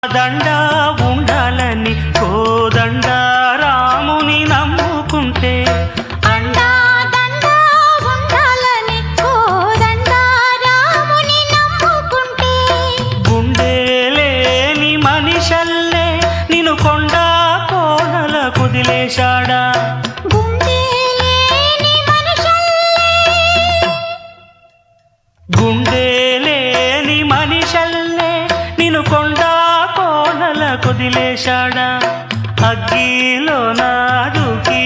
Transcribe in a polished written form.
దండ ఉండాలని కోదండ రాముని నమ్ముకుంటే అండా దండ ఉండాలని కోదండ రాముని నమ్ముకుంటే గుండె లేని మనిషల్లే నిన్ను కొండ కోనల కుదిలేశాడా గుండె లేని మనుషుల్లే గుండె లేని మనిషల్లే నిన్ను కొండ కోనల కుదిలేశాడా అగ్గిలో నా దూకి